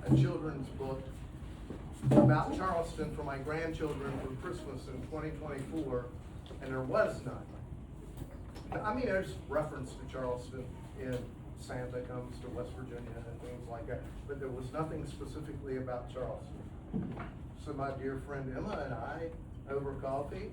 a children's book about Charleston for my grandchildren for Christmas in 2024, and there was none. I mean, there's reference to Charleston in Santa Comes to West Virginia and things like that, but there was nothing specifically about Charleston. So my dear friend Emma and I, over coffee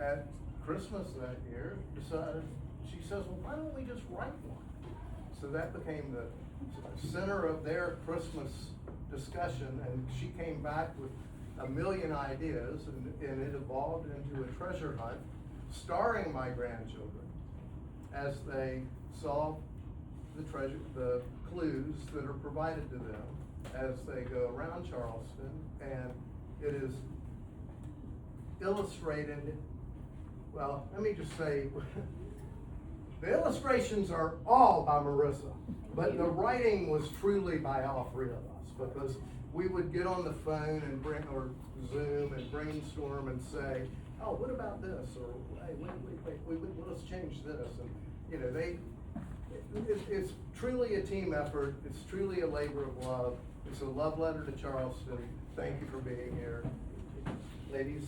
at Christmas that year, decided, she says, well, why don't we just write one? So that became the center of their Christmas discussion, and she came back with a million ideas, and it evolved into a treasure hunt starring my grandchildren as they solve the clues that are provided to them as they go around Charleston. And it is illustrated, well, let me just say, the illustrations are all by Marissa, but the writing was truly by all three of us, because we would get on the phone and or Zoom and brainstorm and say, oh, what about this? Or, hey, wait, let's change this. And, you know, it's truly a team effort. It's truly a labor of love. It's a love letter to Charleston. Thank you for being here. Ladies?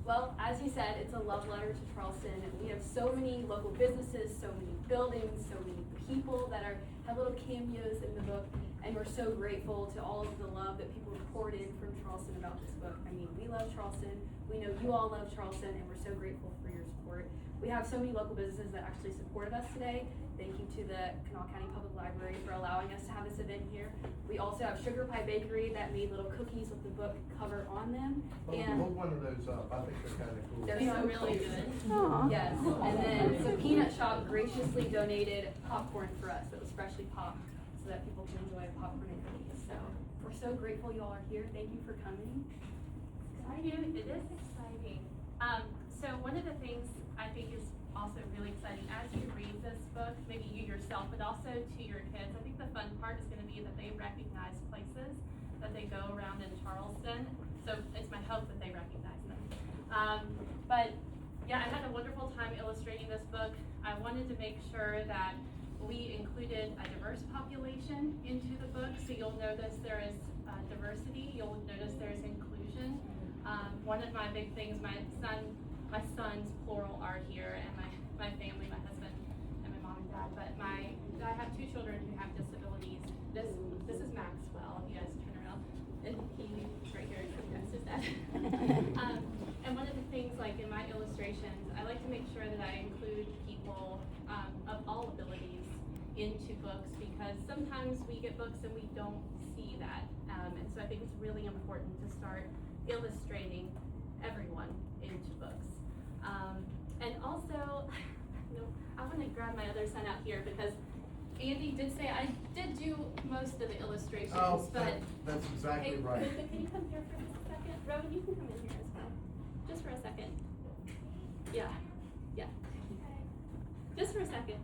Well, as you said, it's a love letter to Charleston. We have so many local businesses, so many buildings, so many people that have little cameos in the book, and we're so grateful to all of the love that people have poured in from Charleston about this book. I mean, we love Charleston. We know you all love Charleston, and we're so grateful for your support. We have so many local businesses that actually supported us today. Thank you to the Kanawha County Public Library for allowing us to have this event here. We also have Sugar Pie Bakery that made little cookies with the book cover on them. And Hold one of those up. I think they're kind of cool. they're so really good. Aww. Yes, and then the Peanut Shop graciously donated popcorn for us that was freshly popped so that people can enjoy popcorn and cookies. So we're so grateful you all are here. Thank you for coming. Exciting. It is exciting. So one of the things I think is also really exciting as you read this book, maybe you yourself, but also to your kids, I think the fun part is going to be that they recognize places that they go around in Charleston. So it's my hope that they recognize them. But yeah, I had a wonderful time illustrating this book. I wanted to make sure that we included a diverse population into the book. So you'll notice there is diversity. You'll notice there is inclusion. One of my big things, my sons plural are here, and my family, my husband and my mom and dad. But I have two children who have disabilities. This is Maxwell. You guys turn around, and he's right here. That's his dad. And one of the things, like in my illustrations, I like to make sure that I include people of all abilities into books, because sometimes we get books and we don't see that. And so I think it's really important to start illustrating everyone into books. And also, I want to grab my other son out here, because Andy did say I did do most of the illustrations, but that's exactly hey, right. Luca, can you come here for just a second? Rowan, you can come in here as well. Just for a second. Yeah. Just for a second.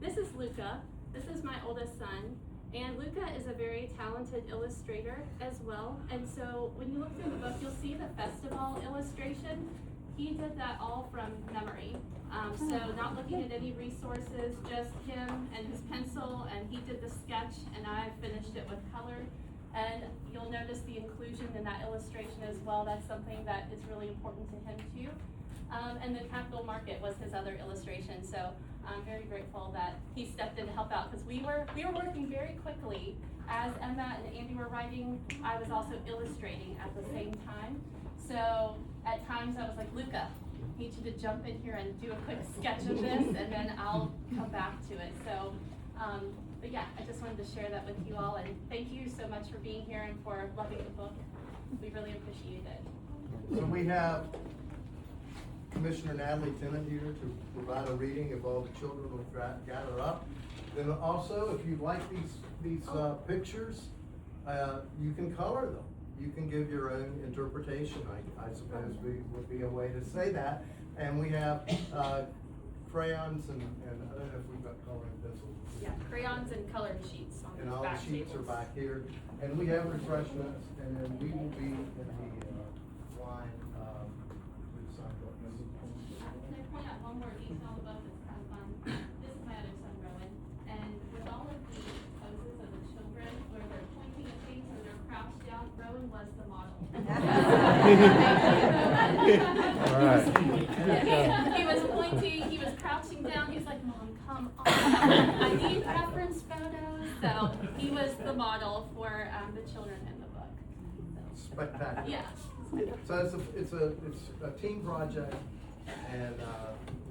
This is Luca. This is my oldest son. And Luca is a very talented illustrator as well. And so when you look through the book, you'll see the festival illustration. He did that all from memory. So not looking at any resources, just him and his pencil, and he did the sketch, and I finished it with color. And you'll notice the inclusion in that illustration as well. That's something that is really important to him too. And the Capital Market was his other illustration. So I'm very grateful that he stepped in to help out, because we were working very quickly. As Emma and Andy were writing, I was also illustrating at the same time. So at times I was like, Luca, I need you to jump in here and do a quick sketch of this, and then I'll come back to it. So, but yeah, I just wanted to share that with you all, and thank you so much for being here and for loving the book. We really appreciate it. So we have Commissioner Natalie Tennant here to provide a reading of all the children will gather up. Then also, if you like these pictures, you can color them. You can give your own interpretation, I suppose would be a way to say that. And we have crayons and I don't know if we've got coloring pencils. Yeah, crayons and colored sheets on And the all the back sheets tables. are back here. And we have refreshments, and then we will be in the wine. Can I point out one more detail about this kind of fun? This is my other son, Rowan, and Carmen was the model. All He was pointing, he was crouching down, he was like, Mom, come on, I need reference photos. So he was the model for the children in the book. Spectacular. Yeah. So it's a team project, and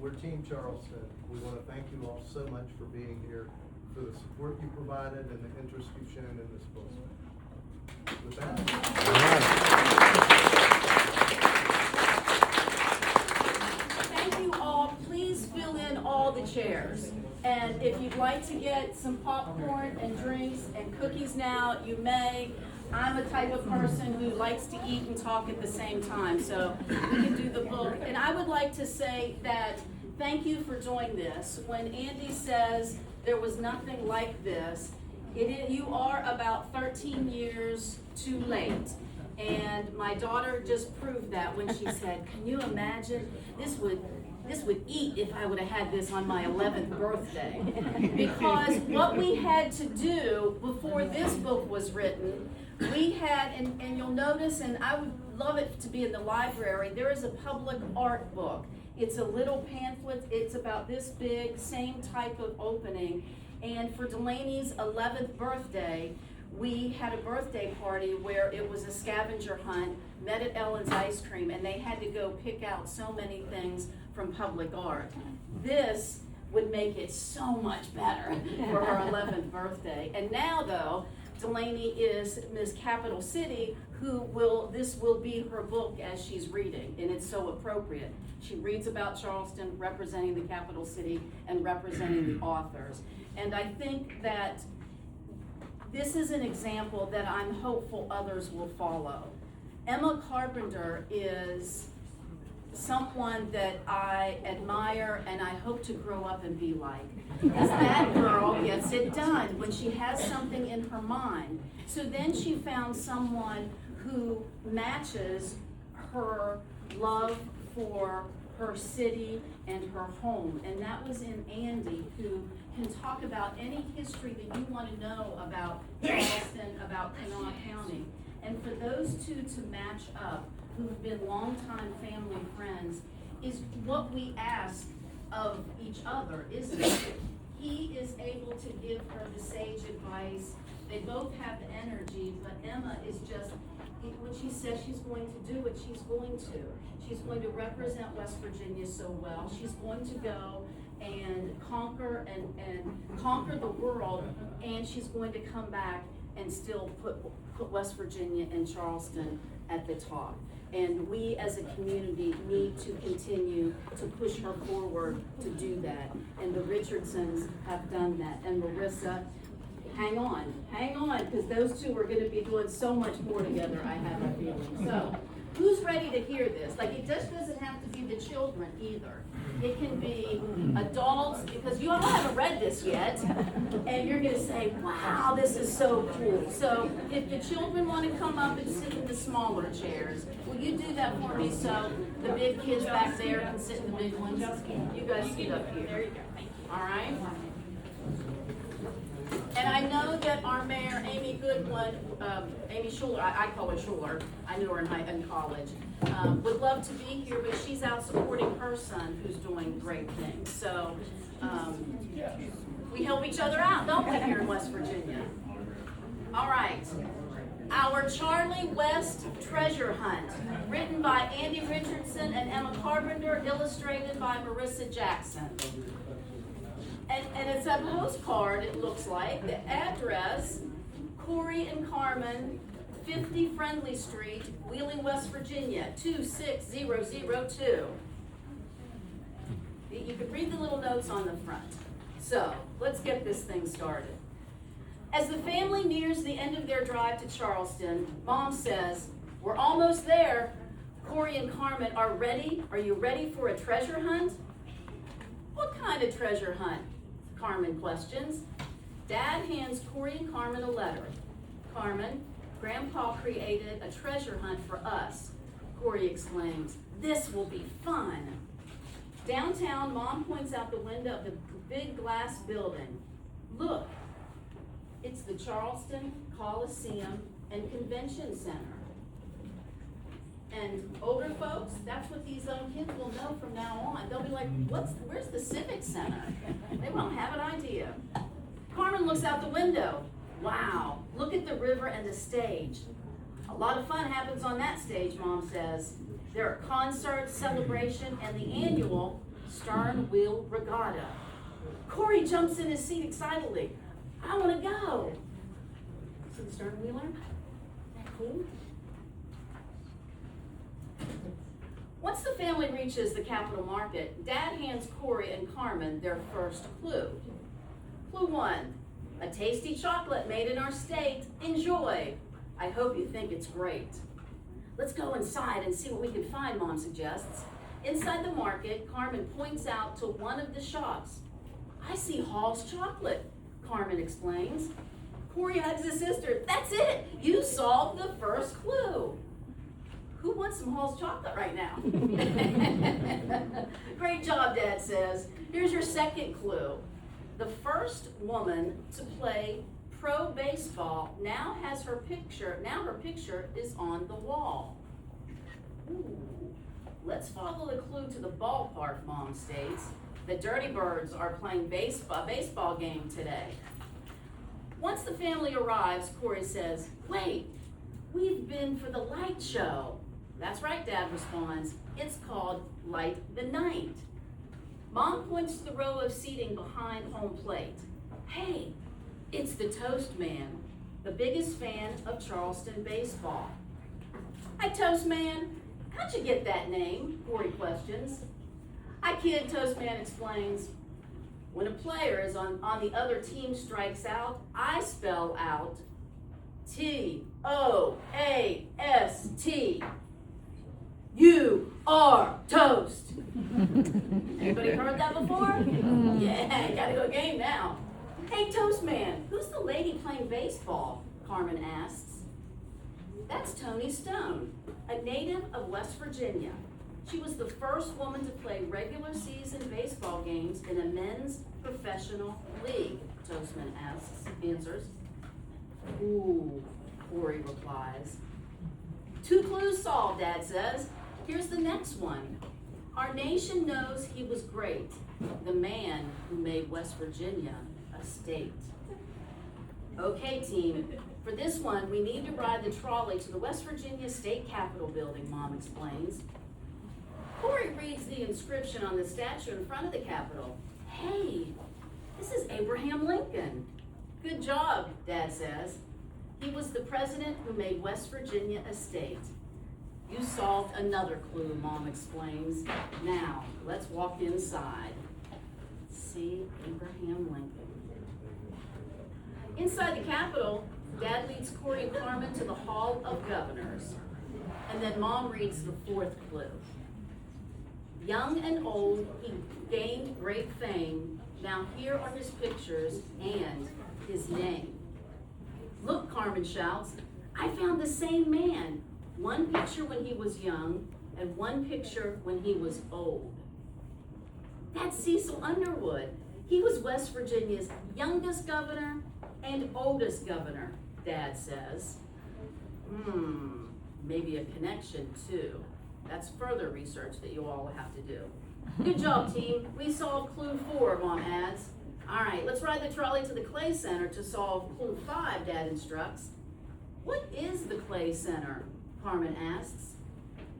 we're Team Charleston. We want to thank you all so much for being here, for the support you provided and the interest you've shown in this book. With that. Thank you all. Please fill in all the chairs. And if you'd like to get some popcorn and drinks and cookies now, you may. I'm a type of person who likes to eat and talk at the same time, so we can do the book. And I would like to say that thank you for doing this. When Andy says there was nothing like this, you are about 13 years too late. And my daughter just proved that when she said, can you imagine, this would eat if I would have had this on my 11th birthday. Because what we had to do before this book was written, we had, and you'll notice, and I would love it to be in the library, there is a public art book. It's a little pamphlet, it's about this big, same type of opening. And for Delaney's 11th birthday, we had a birthday party where it was a scavenger hunt, met at Ellen's Ice Cream, and they had to go pick out so many things from public art. This would make it so much better for her 11th birthday. And now though, Delaney is Miss Capital City, this will be her book as she's reading, and it's so appropriate. She reads about Charleston, representing the capital city and representing the authors. And I think that this is an example that I'm hopeful others will follow. Emma Carpenter is someone that I admire and I hope to grow up and be like. Because that girl gets it done when she has something in her mind. So then she found someone who matches her love for her city and her home. And that was in Andy, who can talk about any history that you want to know about Charleston, about Kanawha County. And for those two to match up, who have been longtime family friends, is what we ask of each other, isn't it? He is able to give her the sage advice. They both have the energy, but Emma is just, when she says she's going to do it, she's going to. She's going to represent West Virginia so well. She's going to go and conquer the world, and she's going to come back and still put West Virginia and Charleston at the top. And we as a community need to continue to push her forward to do that. And the Richardsons have done that. And Marissa, hang on, because those two are gonna be doing so much more together, I have a feeling. So, who's ready to hear this? Like, it just doesn't have to be the children either. It can be adults, because you all haven't read this yet, and you're gonna say, wow, this is so cool. So if the children wanna come up and sit in the smaller chairs, will you do that for me so the big kids back there can sit in the big ones? You guys sit up here. There you go. Thank you. All right? And I know that our mayor, Amy Goodwin, Amy Schuler, I call her Schuler, I knew her in college, would love to be here, but she's out supporting her son who's doing great things. So we help each other out, don't we, here in West Virginia? All right. Our Charlie West Treasure Hunt, written by Andy Richardson and Emma Carpenter, illustrated by Marissa Jackson. And it's a postcard, it looks like. The address, Corey and Carmen, 50 Friendly Street, Wheeling, West Virginia, 26002. You can read the little notes on the front. So, let's get this thing started. As the family nears the end of their drive to Charleston, Mom says, we're almost there. Corey and Carmen are ready. Are you ready for a treasure hunt? What kind of treasure hunt? Carmen questions. Dad hands Corey and Carmen a letter. Carmen, Grandpa created a treasure hunt for us. Corey exclaims, this will be fun. Downtown, Mom points out the window of the big glass building. Look, it's the Charleston Coliseum and Convention Center. and older folks, that's what these kids will know from now on. They'll be like, where's the Civic Center? They won't have an idea. Carmen looks out the window. Wow, look at the river and the stage. A lot of fun happens on that stage, Mom says. There are concerts, celebration, and the annual Stern Wheel Regatta. Corey jumps in his seat excitedly. I want to go. See the stern wheeler? Cool. Once the family reaches the Capitol Market, Dad hands Corey and Carmen their first clue. Clue 1, a tasty chocolate made in our state. Enjoy. I hope you think it's great. Let's go inside and see what we can find, Mom suggests. Inside the market, Carmen points out to one of the shops. I see Hall's chocolate, Carmen explains. Corey hugs his sister. That's it. You solved the first clue. Who wants some Hall's chocolate right now? Great job, Dad says. Here's your second clue. The first woman to play pro baseball now has her picture. Now her picture is on the wall. Ooh. Let's follow the clue to the ballpark, Mom states. The Dirty Birds are playing a baseball game today. Once the family arrives, Corey says, wait, we've been for the light show. That's right, Dad responds. It's called Light the Night. Mom points to the row of seating behind home plate. Hey, it's the Toast Man, the biggest fan of Charleston baseball. Hi, Toast Man. How'd you get that name? Corey questions. I kid, Toast Man explains. When a player is on the other team strikes out, I spell out T-O-A-S-T. You are toast. Anybody heard that before? Yeah, gotta go game now. Hey, Toast Man, who's the lady playing baseball? Carmen asks. That's Toni Stone, a native of West Virginia. She was the first woman to play regular season baseball games in a men's professional league, Toastman answers. Ooh, Corey replies. 2 clues solved, Dad says. Here's the next one. Our nation knows he was great, the man who made West Virginia a state. Okay, team, for this one, we need to ride the trolley to the West Virginia State Capitol building, Mom explains. Corey reads the inscription on the statue in front of the Capitol. Hey, this is Abraham Lincoln. Good job, Dad says. He was the president who made West Virginia a state. You solved another clue, Mom explains. Now, let's walk inside. See Abraham Lincoln. Inside the Capitol, Dad leads Corey and Carmen to the Hall of Governors. And then Mom reads the 4th clue. Young and old, he gained great fame. Now here are his pictures and his name. Look, Carmen shouts, I found the same man. One picture when he was young and one picture when he was old. That's Cecil Underwood. He was West Virginia's youngest governor and oldest governor, Dad says. Maybe a connection too. That's further research that you all will have to do. Good job, team. We solved clue 4, Mom adds. All right, let's ride the trolley to the Clay Center to solve clue 5, Dad instructs. What is the Clay Center? Carmen asks.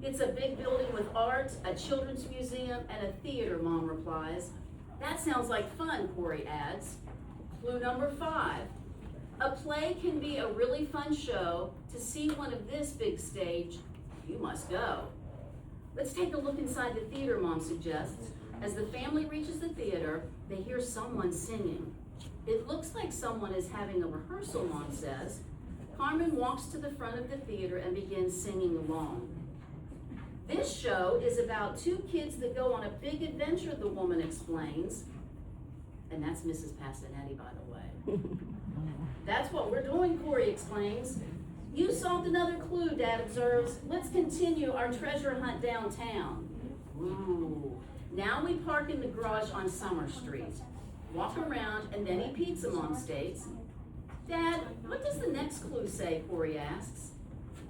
It's a big building with art, a children's museum, and a theater, Mom replies. That sounds like fun, Corey adds. Clue number 5. A play can be a really fun show. To see one of this big stage, you must go. Let's take a look inside the theater, Mom suggests. As the family reaches the theater, they hear someone singing. It looks like someone is having a rehearsal, Mom says. Carmen walks to the front of the theater and begins singing along. This show is about 2 kids that go on a big adventure, the woman explains. And that's Mrs. Passinetti, by the way. That's what we're doing, Corey explains. You solved another clue, Dad observes. Let's continue our treasure hunt downtown. Ooh. Now we park in the garage on Summer Street. Walk around and then eat pizza, Mom states. Dad, what does the next clue say, Corey asks.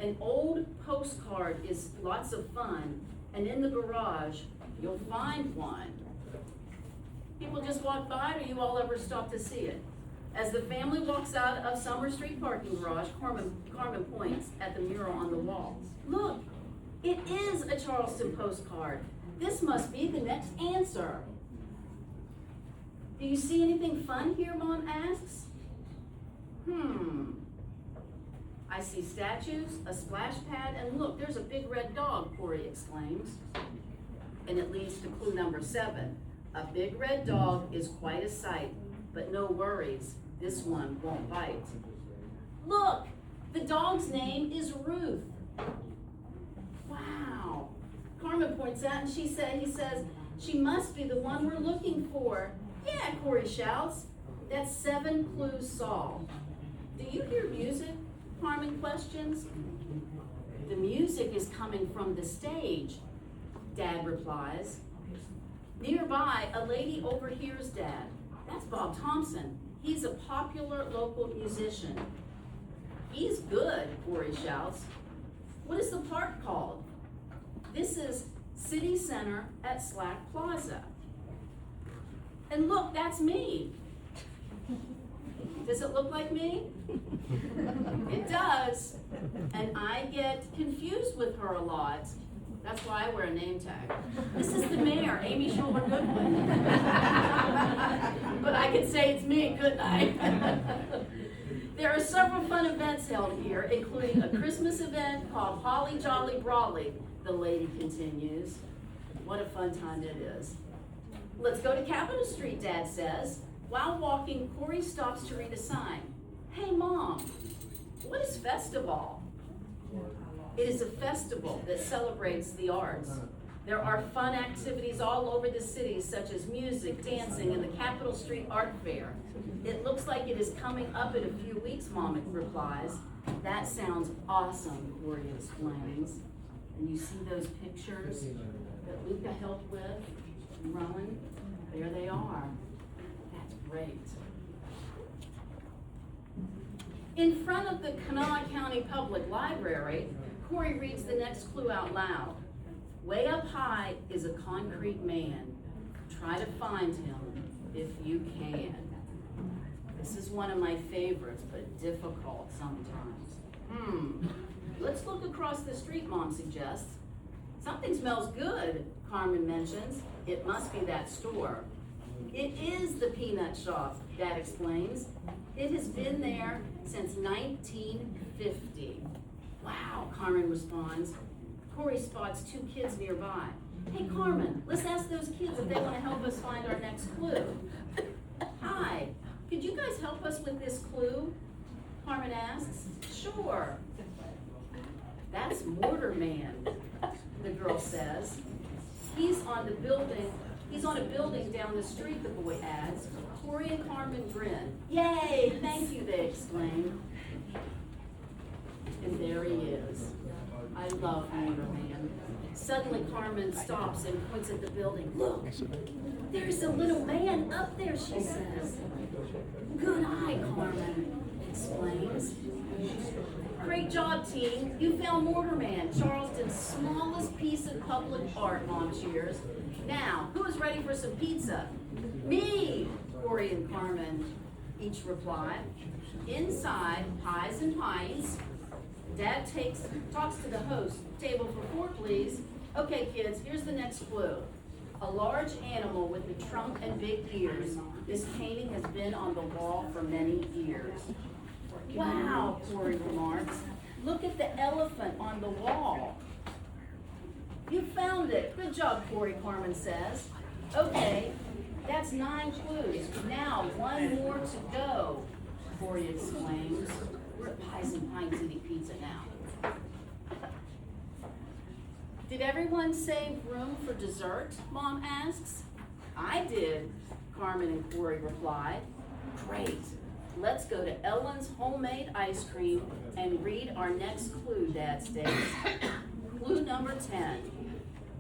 An old postcard is lots of fun, and in the garage, you'll find one. People just walk by, or you all ever stop to see it? As the family walks out of Summer Street parking garage, Carmen points at the mural on the wall. Look, it is a Charleston postcard. This must be the next answer. Do you see anything fun here, Mom asks? I see statues, a splash pad, and look, there's a big red dog, Corey exclaims. And it leads to clue number 7. A big red dog is quite a sight, but no worries, this one won't bite. Look, the dog's name is Ruth. Wow. Carmen points out, and he says, she must be the one we're looking for. Yeah, Corey shouts. That's 7 clues solved. Do you hear music? Carmen questions. The music is coming from the stage, Dad replies. Nearby, a lady overhears Dad. That's Bob Thompson. He's a popular local musician. He's good, Corey shouts. What is the park called? This is City Center at Slack Plaza. And look, that's me. Does it look like me? It does. And I get confused with her a lot. That's why I wear a name tag. This is the mayor, Amy Schumer Goodwin. But I could say it's me, couldn't I? There are several fun events held here, including a Christmas event called Holly Jolly Brawley, the lady continues. What a fun time it is. Let's go to Capitol Street, Dad says. While walking, Corey stops to read a sign. Hey, Mom, what is Festival? It is a festival that celebrates the arts. There are fun activities all over the city, such as music, dancing, and the Capitol Street Art Fair. It looks like it is coming up in a few weeks, Mom replies. That sounds awesome, Corey explains. And you see those pictures that Luca helped with, and Rowan? There they are. That's great. In front of the Kanawha County Public Library, Corey reads the next clue out loud. Way up high is a concrete man. Try to find him if you can. This is one of my favorites, but difficult sometimes. Let's look across the street, Mom suggests. Something smells good, Carmen mentions. It must be that store. It is the peanut shop, Dad explains. It has been there since 1950. Wow, Carmen responds. Corey spots 2 kids nearby. Hey, Carmen, let's ask those kids if they want to help us find our next clue. Hi, could you guys help us with this clue? Carmen asks. Sure. That's Mortar Man, the girl says. He's on a building down the street, the boy adds. Corey and Carmen grin. Yay, thank you, they exclaim. And there he is. I love Mortar Man. Suddenly Carmen stops and points at the building. Look, there's a little man up there, she says. Good eye, Carmen explains. Great job, team. You found Mortar Man, Charleston's smallest piece of public art, Mom cheers. Now, who is ready for some pizza? Me, Corey and Carmen each reply. Inside, pies and pints. Dad talks to the host. Table for 4, please. Okay, kids, here's the next clue. A large animal with a trunk and big ears. This painting has been on the wall for many years. Wow, Corey remarks. Look at the elephant on the wall. You found it. Good job, Corey, Carmen says. Okay, that's 9 clues. Now, 1 more to go, Corey exclaims. We're at Pies and Pints eating pizza now. Did everyone save room for dessert? Mom asks. I did, Carmen and Corey replied. Great. Let's go to Ellen's Homemade Ice Cream and read our next clue, Dad states. Clue number 10.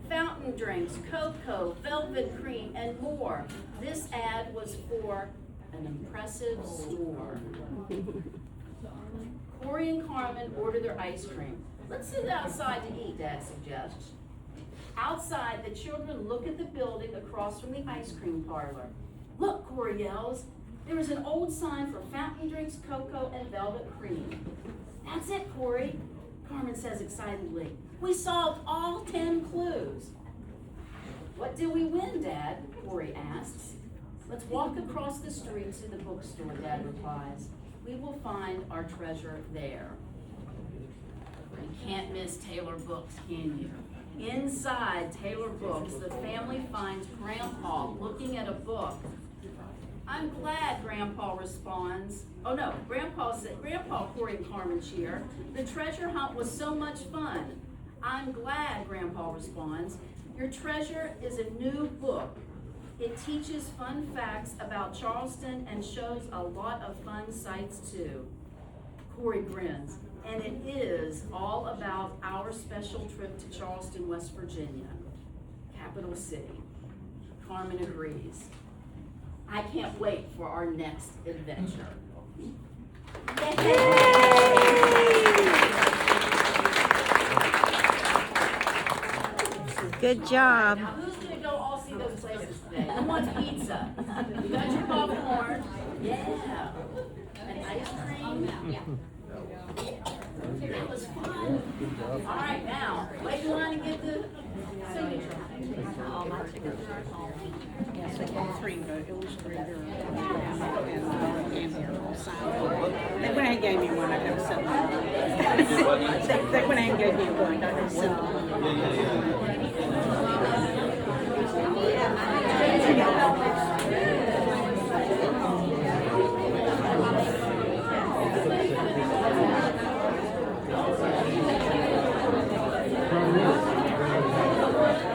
Fountain drinks, cocoa, velvet cream, and more. This ad was for an impressive store. Corey and Carmen order their ice cream. Let's sit outside to eat, Dad suggests. Outside, the children look at the building across from the ice cream parlor. Look, Corey yells, there is an old sign for fountain drinks, cocoa, and velvet cream. That's it, Corey, Carmen says excitedly. We solved all 10 clues. What did we win, Dad? Corey asks. Let's walk across the street to the bookstore, Dad replies. We will find our treasure there. You can't miss Taylor Books, can you? Inside Taylor Books, the family finds Grandpa looking at a book. I'm glad, Grandpa responds. Oh no, Grandpa, Corey and Carmen cheer. The treasure hunt was so much fun. I'm glad, Grandpa responds. Your treasure is a new book. It teaches fun facts about Charleston and shows a lot of fun sights too. Corey grins, and it is all about our special trip to Charleston, West Virginia, capital city. Carmen agrees. I can't wait for our next adventure. Good job. Now, who's gonna go all see those places today? Who wants pizza? You got your popcorn? Yeah. And ice cream? Yeah. That was fun. All right, now, wait in line and get the signature. Yes, I got 3, the illustrator and their sign. They went and gave me one, I've never seen one. They went and gave me one, I've never seen one.